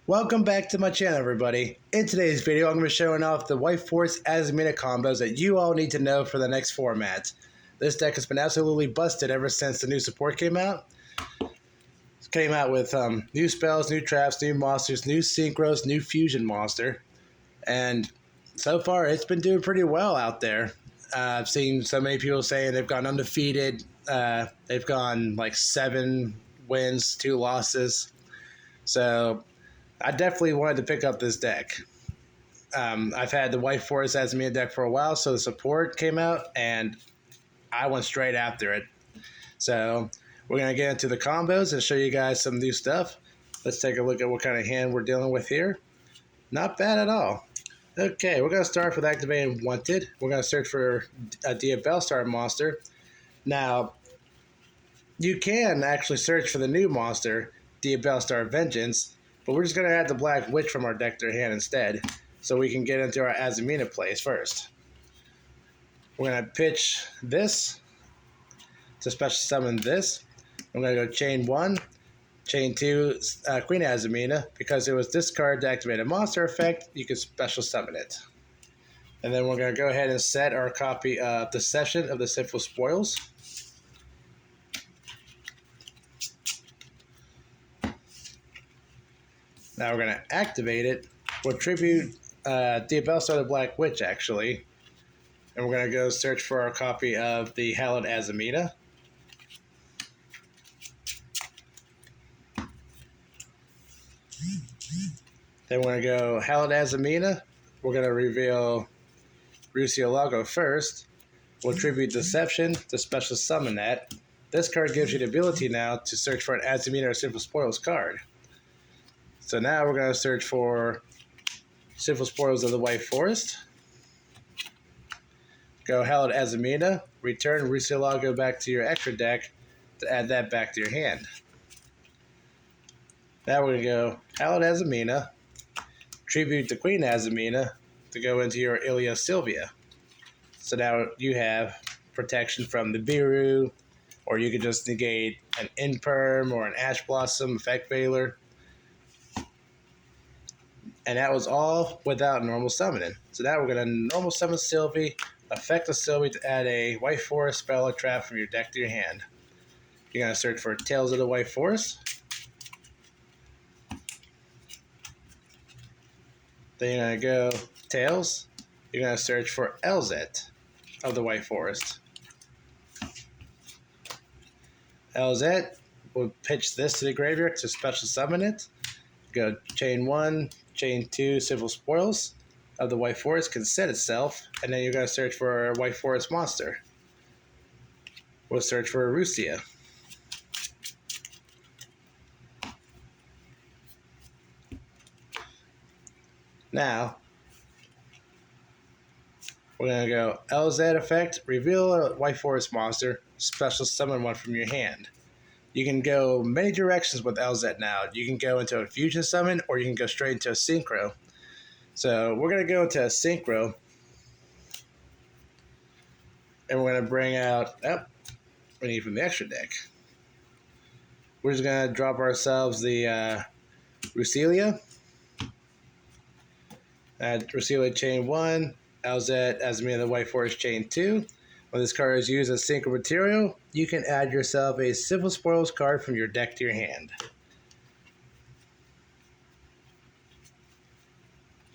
Welcome back to my channel, everybody. In today's video, I'm going to be showing off the White Force Azamina combos that you all need to know for the next format. This deck has been absolutely busted ever since the new support came out. It came out with new spells, new traps, new monsters, new synchros, new fusion monster. And so far, it's been doing pretty well out there. I've seen so many people saying they've gone undefeated. They've gone like 7 wins, 2 losses. So I definitely wanted to pick up this deck. I've had the White Forest Azamina deck for a while, so the support came out, and I went straight after it. So we're going to get into the combos and show you guys some new stuff. Let's take a look at what kind of hand we're dealing with here. Not bad at all. Okay, we're going to start with activating Wanted. We're going to search for a Diabellstar monster. Now, you can actually search for the new monster, Diabellstar Vengeance, but we're just going to add the Black Witch from our deck to our hand instead, so we can get into our Azamina plays first. We're going to pitch this to special summon this. I'm going to go chain 1, chain 2, Queen Azamina. Because it was discard to activate a monster effect, you can special summon it. And then we're going to go ahead and set our copy of the Session of the Sinful Spoils. Now we're going to activate it. We'll tribute Diabellstar the Black Witch, actually. And we're going to go search for our copy of the Hallowed Azamina. Then we're going to go Hallowed Azamina. We're going to reveal Rusialago first. We'll tribute Deception to special summon that. This card gives you the ability now to search for an Azamina or Sinful Spoils card. So now we're going to search for Sinful Spoils of the White Forest. Go Hallowed Azamina. Return Rusialago back to your extra deck to add that back to your hand. Now we're going to go Hallowed Azamina. Tribute the Queen Azamina to go into your Ilia Sylvia. So now you have protection from the Viru, or you could just negate an Inperm or an Ash Blossom Effect Veiler. And that was all without normal summoning. So now we're going to normal summon Sylvie, effect the Sylvie to add a White Forest spell or trap from your deck to your hand. You're going to search for Tales of the White Forest. Then you're going to go Tails. You're going to search for Elzet of the White Forest. Elzet will pitch this to the graveyard to special summon it. Go chain 1, chain 2, Sinful Spoils of the White Forest can set itself, and then you're going to search for a White Forest monster. We'll search for a Rusia. Now, we're going to go LZ effect, reveal a White Forest monster, special summon one from your hand. You can go many directions with LZ now. You can go into a fusion summon, or you can go straight into a synchro. So we're going to go into a synchro, and we're going to bring out, we need from the extra deck. We're just going to drop ourselves the Rusilia. Add Rusilia chain 1, LZ Azamina the White Forest chain 2. When this card is used as synchro material, you can add yourself a Sinful Spoils card from your deck to your hand.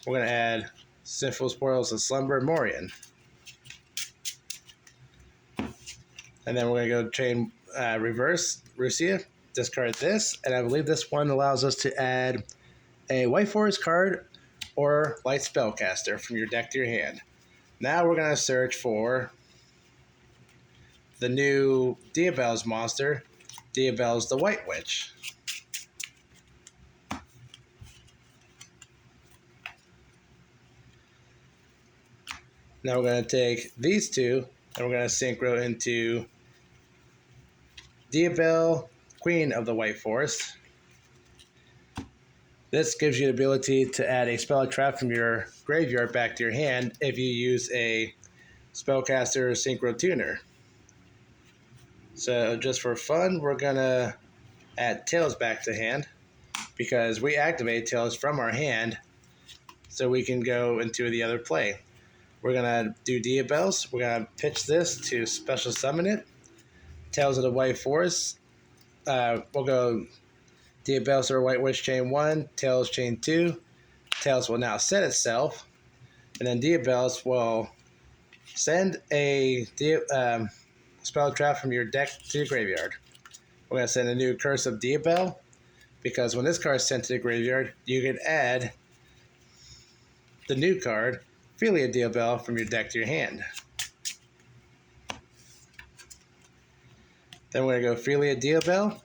We're going to add Sinful Spoils of Slumber Morian. And then we're going to go chain reverse Rusia, discard this, and I believe this one allows us to add a White Forest card or Light Spellcaster from your deck to your hand. Now we're going to search for the new Diabell's monster, Diabell's the White Witch. Now we're going to take these two, and we're going to synchro into Diabell, Queen of the White Forest. This gives you the ability to add a spell or trap from your graveyard back to your hand if you use a Spellcaster Synchro Tuner. So just for fun, we're going to add Tails back to hand. because we activate Tails from our hand so we can go into the other play. We're going to do Diabells. We're going to pitch this to special summon it. Tails of the White Forest. We'll go Diabells or White Witch chain 1, Tails chain 2. Tails will now set itself, and then Diabells will send a spell trap from your deck to your graveyard. We're going to send a new Curse of Diabell, because when this card is sent to the graveyard, you can add the new card, Philia Diabell, from your deck to your hand. Then we're going to go Philia Diabell.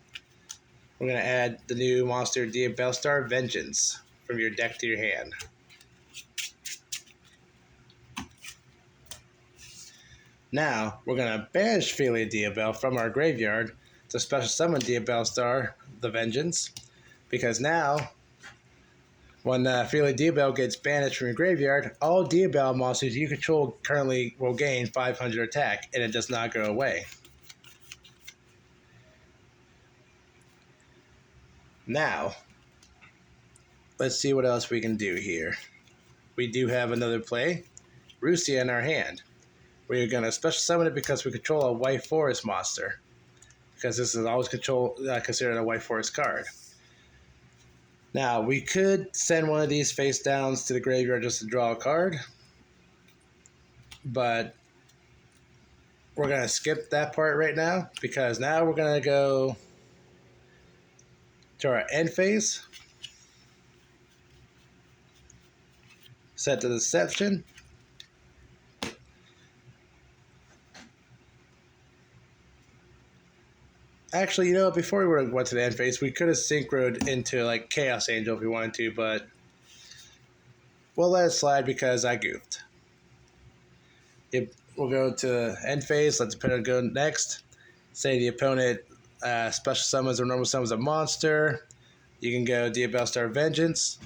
We're going to add the new monster Diabellstar Vengeance from your deck to your hand. Now, we're going to banish Philia Diabell from our graveyard to special summon Diabellstar the Vengeance, because now, when Philia Diabell gets banished from your graveyard, all Diabell monsters you control currently will gain 500 attack, and it does not go away. Now, let's see what else we can do here. We do have another play, Russia, in our hand. We're going to special summon it because we control a White Forest monster, because this is always considered a White Forest card. Now, we could send one of these face downs to the graveyard just to draw a card, but we're going to skip that part right now, because now we're going to go to our end phase, set to Deception. Actually, you know, before we went to the end phase, we could have synchroed into like Chaos Angel if we wanted to, but we'll let it slide because I goofed. We'll go to end phase, let the opponent go next. Say the opponent special summons or normal summons a monster. You can go Diabellstar Vengeance.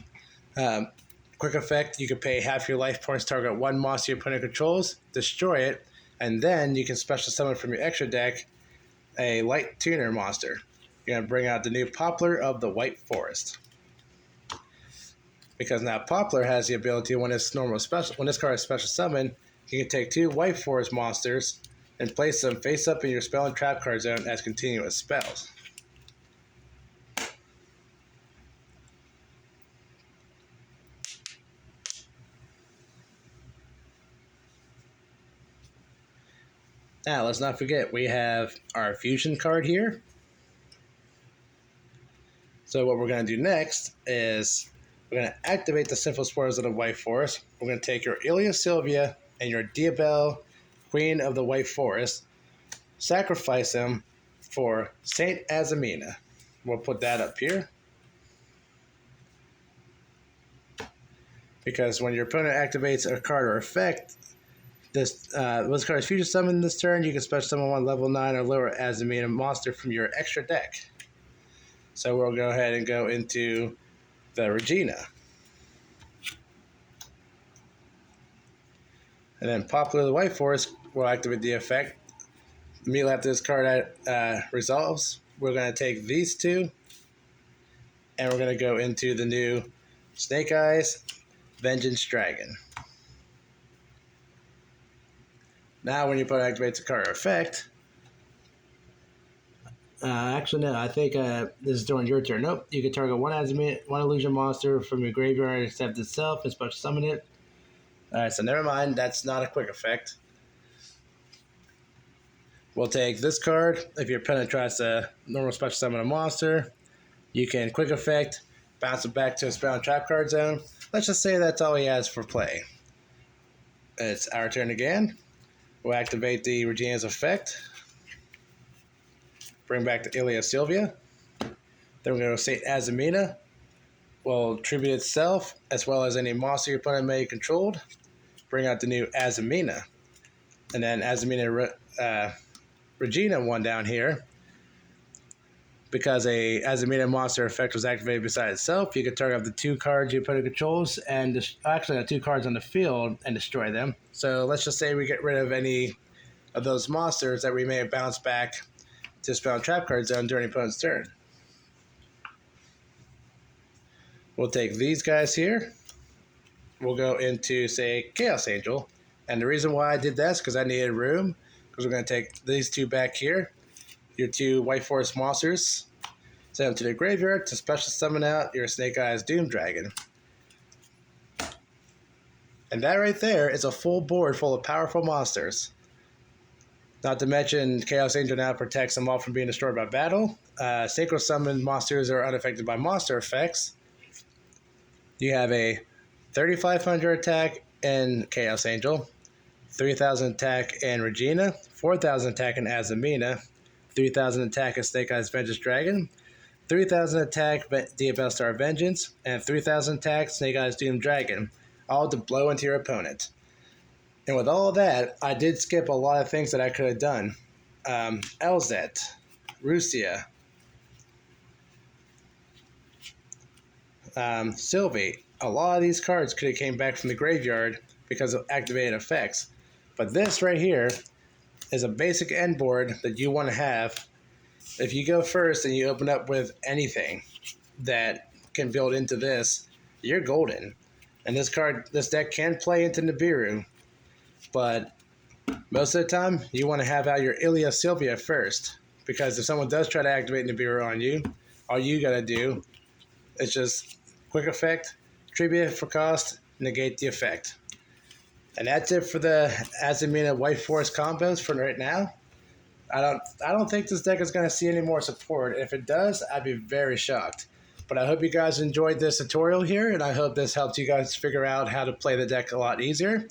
Quick effect, you can pay half your life points, target one monster your opponent controls, destroy it, and then you can special summon from your extra deck a light tuner monster. You're going to bring out the new Poplar of the White Forest, because now Poplar has the ability, when this card is special summon, you can take 2 White Forest monsters and place them face up in your spell and trap card zone as continuous spells. Now, let's not forget, we have our fusion card here. So what we're going to do next is we're going to activate the Sinful Spoilers of the White Forest. We're going to take your Ilia Sylvia and your Diabell, Queen of the White Forest, sacrifice them for Saint Azamina. We'll put that up here, because when your opponent activates a card or effect, this card is fusion summoned this turn, you can special summon one level 9 or lower Azamina monster from your extra deck. So we'll go ahead and go into the Regina. And then Poplar of the White Forest will activate the effect. Immediately after this card resolves, we're going to take these two, and we're going to go into the new Snake Eyes Vengeance Dragon. Now, when your opponent activates a card or effect, actually, no, I think this is during your turn. Nope, you can target one illusion monster from your graveyard, accept itself, and special summon it. Alright, so never mind, that's not a quick effect. We'll take this card. If your opponent tries to normal special summon a monster, you can quick effect, bounce it back to a spell and trap card zone. Let's just say that's all he has for play. It's our turn again. We'll activate the Regina's effect. Bring back the Ilia Sylvia. Then we're going to Saint Azamina. Will tribute itself, as well as any monster your opponent may have controlled. Bring out the new Azamina. And then Azamina Regina one down here. Because a Azamina monster effect was activated beside itself, you can target up the 2 cards your opponent controls, and actually the 2 cards on the field, and destroy them. So let's just say we get rid of any of those monsters that we may have bounced back to spell and trap card zone during the opponent's turn. We'll take these guys here. We'll go into, say, Chaos Angel. And the reason why I did that is because I needed room. Because we're going to take these two back here. Your two White Forest monsters. Send them to the graveyard to special summon out your Snake Eyes Doom Dragon. And that right there is a full board full of powerful monsters. Not to mention, Chaos Angel now protects them all from being destroyed by battle. Sacred Summon monsters are unaffected by monster effects. You have a 3,500 attack in Chaos Angel, 3,000 attack in Regina, 4,000 attack in Azamina, 3,000 attack in Snake Eyes Vengeance Dragon, 3,000 attack Diabellstar Vengeance, and 3,000 attack Snake Eyes Doom Dragon, all to blow into your opponent. And with all of that, I did skip a lot of things that I could have done. Elzet, Rusia, Sylvie. A lot of these cards could have came back from the graveyard because of activated effects. But this right here is a basic end board that you want to have. If you go first and you open up with anything that can build into this, you're golden. And this deck can play into Nibiru, but most of the time you want to have out your Ilia Sylvia first, because if someone does try to activate Nibiru on you, all you gotta do is just quick effect, tribute for cost, negate the effect. And that's it for the Azamina White Forest combos for right now. I don't think this deck is going to see any more support. If it does, I'd be very shocked. But I hope you guys enjoyed this tutorial here, and I hope this helped you guys figure out how to play the deck a lot easier.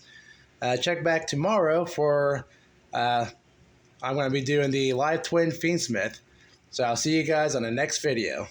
Check back tomorrow for I'm going to be doing the Live Twin Fiendsmith. So I'll see you guys on the next video.